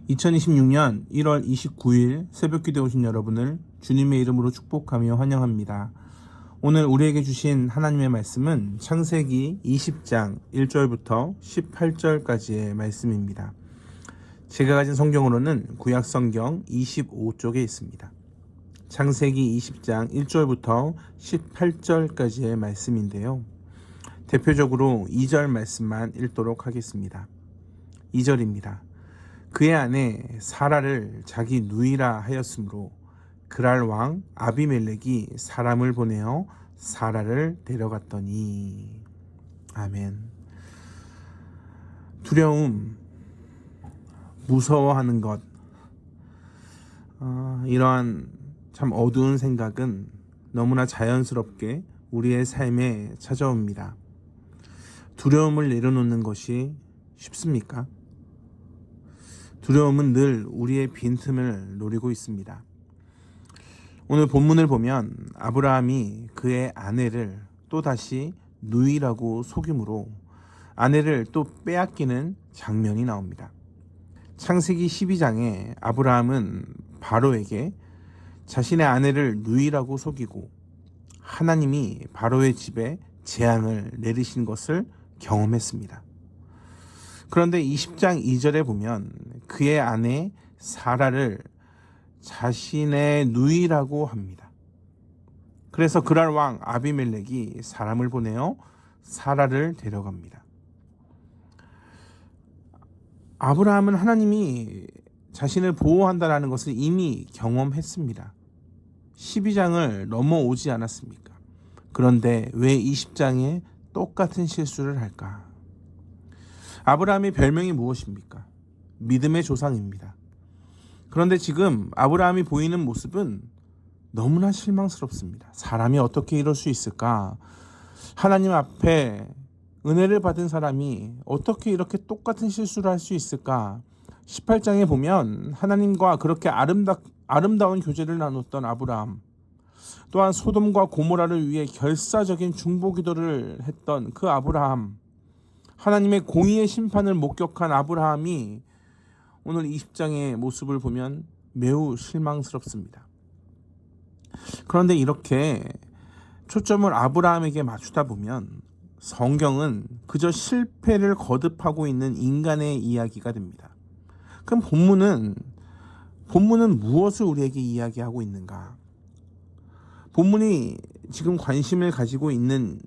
2026년 1월 29일 새벽기도에 오신 여러분을 주님의 이름으로 축복하며 환영합니다. 오늘 우리에게 주신 하나님의 말씀은 창세기 20장 1절부터 18절까지의 말씀입니다. 제가 가진 성경으로는 구약성경 25쪽에 있습니다. 창세기 20장 1절부터 18절까지의 말씀인데요. 대표적으로 2절 말씀만 읽도록 하겠습니다. 2절입니다. 그의 아내 사라를 자기 누이라 하였으므로 그랄 왕 아비멜렉이 사람을 보내어 사라를 데려갔더니. 아멘. 두려움, 무서워하는 것, 이러한 참 어두운 생각은 너무나 자연스럽게 우리의 삶에 찾아옵니다. 두려움을 내려놓는 것이 쉽습니까? 두려움은 늘 우리의 빈틈을 노리고 있습니다. 오늘 본문을 보면 아브라함이 그의 아내를 또다시 누이라고 속임으로 아내를 또 빼앗기는 장면이 나옵니다. 창세기 12장에 아브라함은 바로에게 자신의 아내를 누이라고 속이고 하나님이 바로의 집에 재앙을 내리신 것을 경험했습니다. 그런데 20장 2절에 보면 그의 아내 사라를 자신의 누이라고 합니다. 그래서 그랄 왕 아비멜렉이 사람을 보내어 사라를 데려갑니다. 아브라함은 하나님이 자신을 보호한다는 것을 이미 경험했습니다. 12장을 넘어오지 않았습니까? 그런데 왜 20장에 똑같은 실수를 할까? 아브라함의 별명이 무엇입니까? 믿음의 조상입니다. 그런데 지금 아브라함이 보이는 모습은 너무나 실망스럽습니다. 사람이 어떻게 이럴 수 있을까? 하나님 앞에 은혜를 받은 사람이 어떻게 이렇게 똑같은 실수를 할 수 있을까? 18장에 보면 하나님과 그렇게 아름다운 교제를 나눴던 아브라함, 또한 소돔과 고모라를 위해 결사적인 중보 기도를 했던 그 아브라함, 하나님의 공의의 심판을 목격한 아브라함이 오늘 20장의 모습을 보면 매우 실망스럽습니다. 그런데 이렇게 초점을 아브라함에게 맞추다 보면 성경은 그저 실패를 거듭하고 있는 인간의 이야기가 됩니다. 그럼 본문은 무엇을 우리에게 이야기하고 있는가? 본문이 지금 관심을 가지고 있는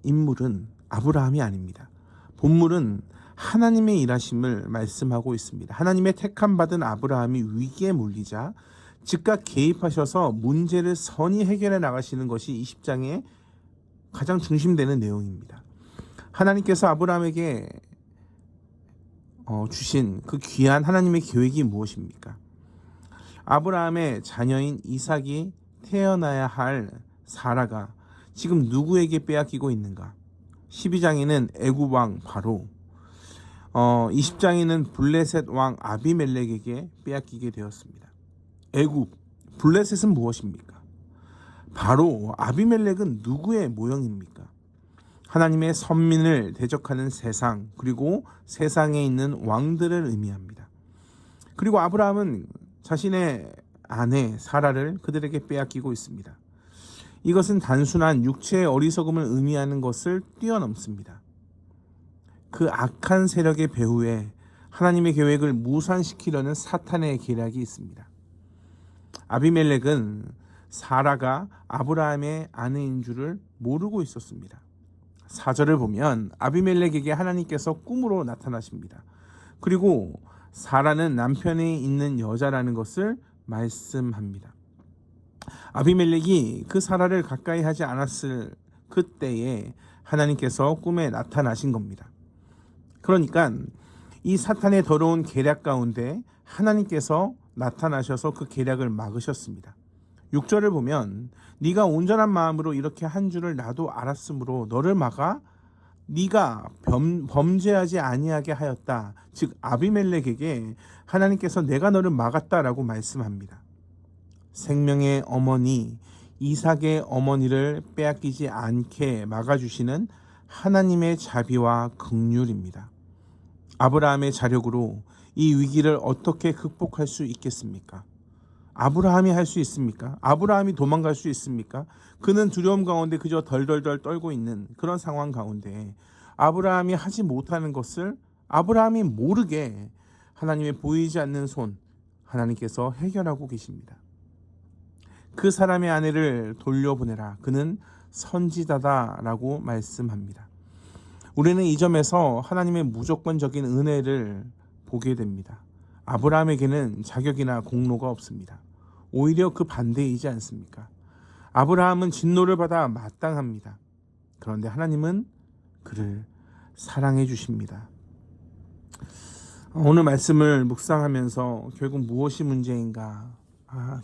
인물은 아브라함이 아닙니다. 본문은 하나님의 일하심을 말씀하고 있습니다. 하나님의 택함 받은 아브라함이 위기에 몰리자 즉각 개입하셔서 문제를 선히 해결해 나가시는 것이 20장의 가장 중심되는 내용입니다. 하나님께서 아브라함에게 주신 그 귀한 하나님의 계획이 무엇입니까? 아브라함의 자녀인 이삭이 태어나야 할 사라가 지금 누구에게 빼앗기고 있는가? 12장에는 애굽 왕 바로, 20장에는 블레셋 왕 아비멜렉에게 빼앗기게 되었습니다. 애굽, 블레셋은 무엇입니까? 바로 아비멜렉은 누구의 모형입니까? 하나님의 선민을 대적하는 세상, 그리고 세상에 있는 왕들을 의미합니다. 그리고 아브라함은 자신의 아내 사라를 그들에게 빼앗기고 있습니다. 이것은 단순한 육체의 어리석음을 의미하는 것을 뛰어넘습니다. 그 악한 세력의 배후에 하나님의 계획을 무산시키려는 사탄의 계략이 있습니다. 아비멜렉은 사라가 아브라함의 아내인 줄을 모르고 있었습니다. 4절을 보면 아비멜렉에게 하나님께서 꿈으로 나타나십니다. 그리고 사라는 남편이 있는 여자라는 것을 말씀합니다. 아비멜렉이 그 사라를 가까이 하지 않았을 그때에 하나님께서 꿈에 나타나신 겁니다. 그러니까 이 사탄의 더러운 계략 가운데 하나님께서 나타나셔서 그 계략을 막으셨습니다. 6절을 보면 네가 온전한 마음으로 이렇게 한 줄을 나도 알았으므로 너를 막아 네가 범죄하지 아니하게 하였다. 즉 아비멜렉에게 하나님께서 내가 너를 막았다라고 말씀합니다. 생명의 어머니 이삭의 어머니를 빼앗기지 않게 막아주시는 하나님의 자비와 긍휼입니다. 아브라함의 자력으로 이 위기를 어떻게 극복할 수 있겠습니까? 아브라함이 할 수 있습니까? 아브라함이 도망갈 수 있습니까? 그는 두려움 가운데 그저 덜덜덜 떨고 있는 그런 상황 가운데 아브라함이 하지 못하는 것을 아브라함이 모르게 하나님의 보이지 않는 손, 하나님께서 해결하고 계십니다. 그 사람의 아내를 돌려보내라. 그는 선지자다라고 말씀합니다. 우리는 이 점에서 하나님의 무조건적인 은혜를 보게 됩니다. 아브라함에게는 자격이나 공로가 없습니다. 오히려 그 반대이지 않습니까? 아브라함은 진노를 받아 마땅합니다. 그런데 하나님은 그를 사랑해 주십니다. 오늘 말씀을 묵상하면서 결국 무엇이 문제인가?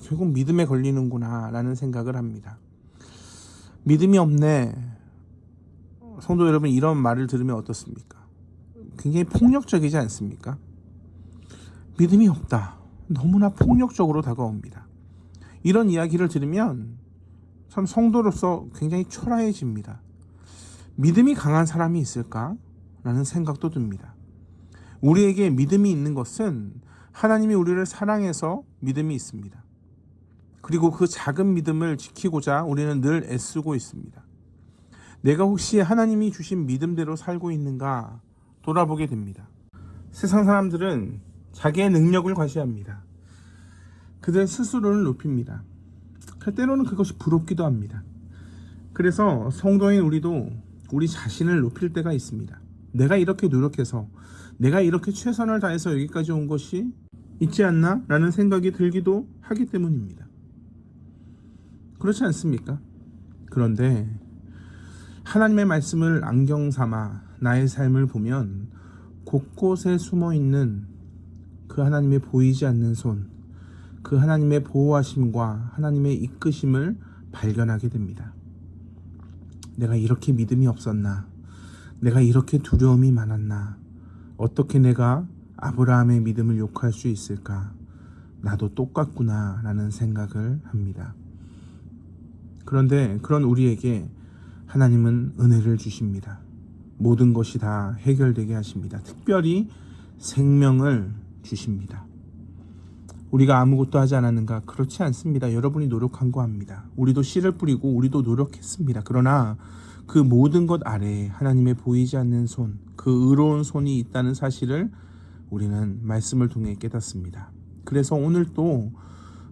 결국 믿음에 걸리는구나 라는 생각을 합니다. 믿음이 없네. 성도 여러분, 이런 말을 들으면 어떻습니까? 굉장히 폭력적이지 않습니까? 믿음이 없다. 너무나 폭력적으로 다가옵니다. 이런 이야기를 들으면 참 성도로서 굉장히 초라해집니다. 믿음이 강한 사람이 있을까? 라는 생각도 듭니다. 우리에게 믿음이 있는 것은 하나님이 우리를 사랑해서 믿음이 있습니다. 그리고 그 작은 믿음을 지키고자 우리는 늘 애쓰고 있습니다. 내가 혹시 하나님이 주신 믿음대로 살고 있는가 돌아보게 됩니다. 세상 사람들은 자기의 능력을 과시합니다. 그들 스스로를 높입니다. 때로는 그것이 부럽기도 합니다. 그래서 성도인 우리도 우리 자신을 높일 때가 있습니다. 내가 이렇게 노력해서, 내가 이렇게 최선을 다해서 여기까지 온 것이 있지 않나? 라는 생각이 들기도 하기 때문입니다. 그렇지 않습니까? 그런데 하나님의 말씀을 안경 삼아 나의 삶을 보면 곳곳에 숨어 있는 그 하나님의 보이지 않는 손, 그 하나님의 보호하심과 하나님의 이끄심을 발견하게 됩니다. 내가 이렇게 믿음이 없었나? 내가 이렇게 두려움이 많았나? 어떻게 내가 아브라함의 믿음을 욕할 수 있을까? 나도 똑같구나 라는 생각을 합니다. 그런데 그런 우리에게 하나님은 은혜를 주십니다. 모든 것이 다 해결되게 하십니다. 특별히 생명을 주십니다. 우리가 아무것도 하지 않았는가? 그렇지 않습니다. 여러분이 노력한 거 압니다. 우리도 씨를 뿌리고 우리도 노력했습니다. 그러나 그 모든 것 아래에 하나님의 보이지 않는 손, 그 의로운 손이 있다는 사실을 우리는 말씀을 통해 깨닫습니다. 그래서 오늘 또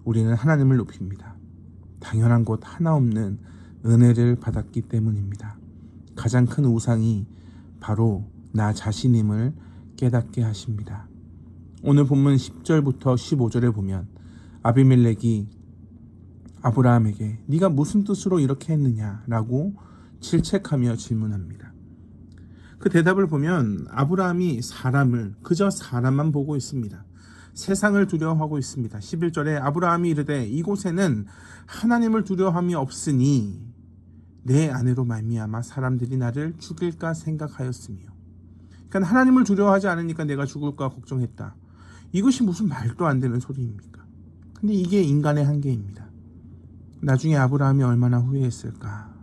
우리는 하나님을 높입니다. 당연한 것 하나 없는 은혜를 받았기 때문입니다. 가장 큰 우상이 바로 나 자신임을 깨닫게 하십니다. 오늘 본문 10절부터 15절에 보면 아비멜렉이 아브라함에게 네가 무슨 뜻으로 이렇게 했느냐라고 질책하며 질문합니다. 그 대답을 보면 아브라함이 그저 사람만 보고 있습니다. 세상을 두려워하고 있습니다. 11절에 아브라함이 이르되 이곳에는 하나님을 두려워함이 없으니 내 아내로 말미암아 사람들이 나를 죽일까 생각하였으며, 그러니까 하나님을 두려워하지 않으니까 내가 죽을까 걱정했다. 이것이 무슨 말도 안 되는 소리입니까? 근데 이게 인간의 한계입니다. 나중에 아브라함이 얼마나 후회했을까?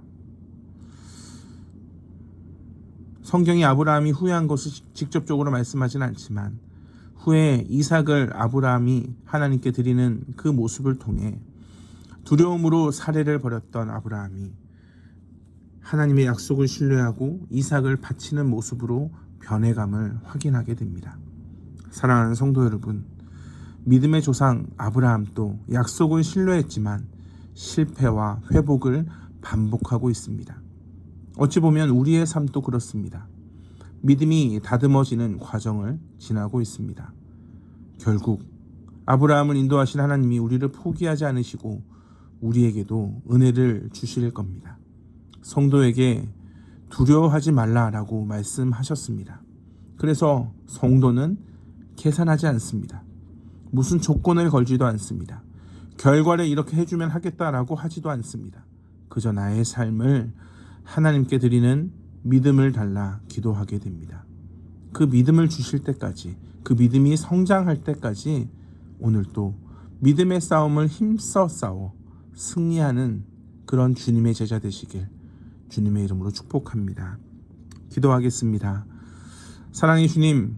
성경이 아브라함이 후회한 것을 직접적으로 말씀하진 않지만 후에 이삭을 아브라함이 하나님께 드리는 그 모습을 통해 두려움으로 살해를 벌였던 아브라함이 하나님의 약속을 신뢰하고 이삭을 바치는 모습으로 변해감을 확인하게 됩니다. 사랑하는 성도 여러분, 믿음의 조상 아브라함도 약속을 신뢰했지만 실패와 회복을 반복하고 있습니다. 어찌 보면 우리의 삶도 그렇습니다. 믿음이 다듬어지는 과정을 지나고 있습니다. 결국 아브라함을 인도하신 하나님이 우리를 포기하지 않으시고 우리에게도 은혜를 주실 겁니다. 성도에게 두려워하지 말라라고 말씀하셨습니다. 그래서 성도는 계산하지 않습니다. 무슨 조건을 걸지도 않습니다. 결과를 이렇게 해주면 하겠다라고 하지도 않습니다. 그저 나의 삶을 하나님께 드리는 믿음을 달라 기도하게 됩니다. 그 믿음을 주실 때까지, 그 믿음이 성장할 때까지 오늘도 믿음의 싸움을 힘써 싸워 승리하는 그런 주님의 제자 되시길 주님의 이름으로 축복합니다. 기도하겠습니다. 사랑의 주님,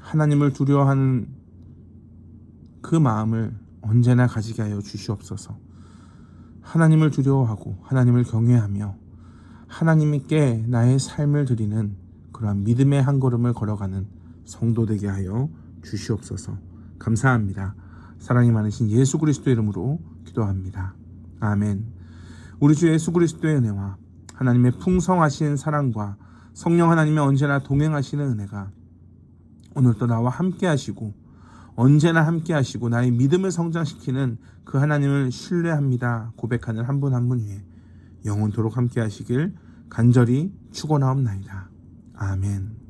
하나님을 두려워하는 그 마음을 언제나 가지게 하여 주시옵소서. 하나님을 두려워하고 하나님을 경외하며 하나님께 나의 삶을 드리는 그러한 믿음의 한 걸음을 걸어가는 성도 되게 하여 주시옵소서. 감사합니다. 사랑이 많으신 예수 그리스도의 이름으로 기도합니다. 아멘. 우리 주 예수 그리스도의 은혜와 하나님의 풍성하신 사랑과 성령 하나님의 언제나 동행하시는 은혜가 오늘도 나와 함께 하시고 언제나 함께 하시고 나의 믿음을 성장시키는 그 하나님을 신뢰합니다 고백하는 한 분 한 분 위에 영원토록 함께 하시길 간절히 축원하옵나이다. 아멘.